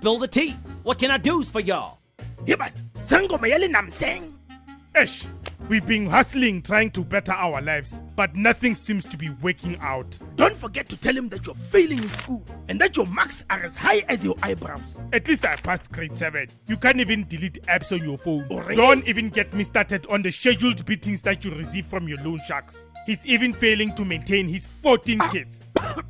spill the tea. What can I do for y'all? Yeah, but Sangoma yale namseng. Ish, we've been hustling trying to better our lives, but nothing seems to be working out. Don't forget to tell him that you're failing in school and that your marks are as high as your eyebrows. At least I passed grade 7. You can't even delete apps on your phone. Already? Don't even get me started on the scheduled beatings that you receive from your loan sharks. He's even failing to maintain his 14 kids.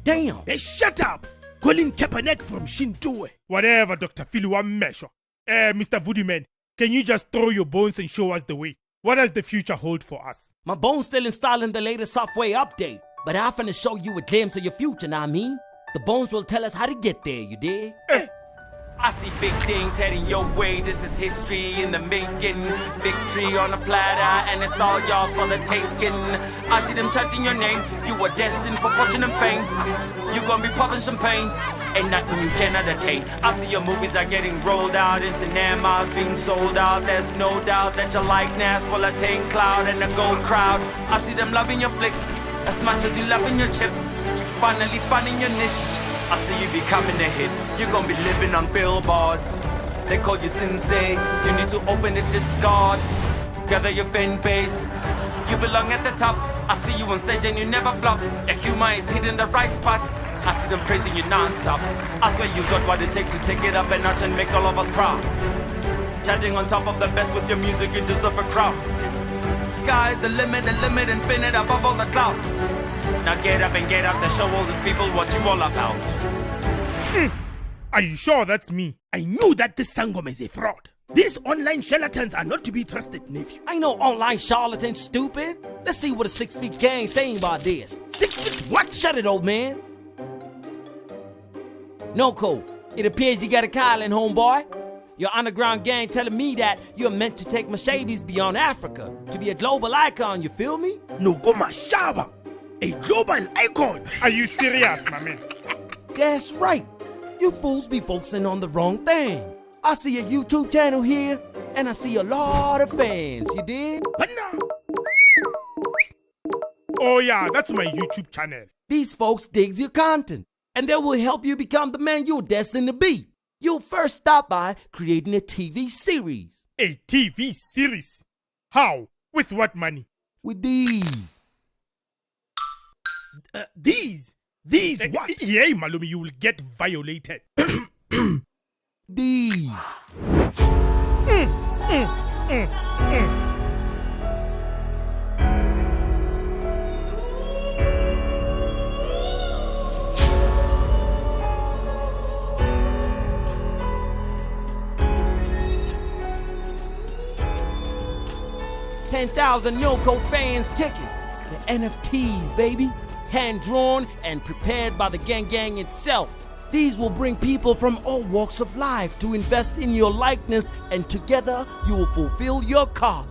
Damn. Hey, shut up! Colin Kaepernick from Shintoe. Whatever, Dr. Philly, one measure. Mr. Voodoo-Man, can you just throw your bones and show us the way? What does the future hold for us? My bone's still installing the latest software update, but I'm finna show you a glimpse of your future, know what I mean? The bones will tell us how to get there, you dig? I see big things heading your way. This is history in the making. Victory on a platter, and it's all yours for the taking. I see them chanting your name. You are destined for fortune and fame. You gonna be popping champagne. Ain't nothing you cannot attain. I see your movies are getting rolled out in cinemas, being sold out. There's no doubt that your likeness will attain cloud and a gold crowd. I see them loving your flicks as much as you loving your chips. Finally finding your niche. I see you becoming a hit. You're gonna be living on billboards. They call you sensei. You need to open the discard. Gather your fan base. You belong at the top. I see you on stage and you never flop. Your humor is hitting the right spots. I see them praising you non-stop. I swear you got what it takes to take it up a notch and make all of us proud. Chatting on top of the best with your music, you deserve a crowd. Sky's the limit, infinite above all the cloud. Now get up and get out to show all these people what you all about. Are you sure that's me? I knew that this Sangoma is a fraud. These online charlatans are not to be trusted, nephew. I know online charlatans, stupid. Let's see what a 6 feet gang saying about this. 6 feet what? Shut it, old man. Noko, it appears you got a calling, homeboy. Your underground gang telling me that you're meant to take Mashabas beyond Africa to be a global icon, you feel me? Noko Mashaba, a global icon. Are you serious, my man? That's right. You fools be focusing on the wrong thing. I see a YouTube channel here, and I see a lot of fans, you dig? But now, Oh yeah, that's my YouTube channel. These folks digs your content, and they will help you become the man you're destined to be. You'll first start by creating a TV series. A TV series? How? With what money? With these. These what? Yeah, Malumi, you will get violated. These. 10,000 Noko fans tickets. The NFTs, baby. Hand-drawn and prepared by the gang itself. These will bring people from all walks of life to invest in your likeness, and together you will fulfill your calling.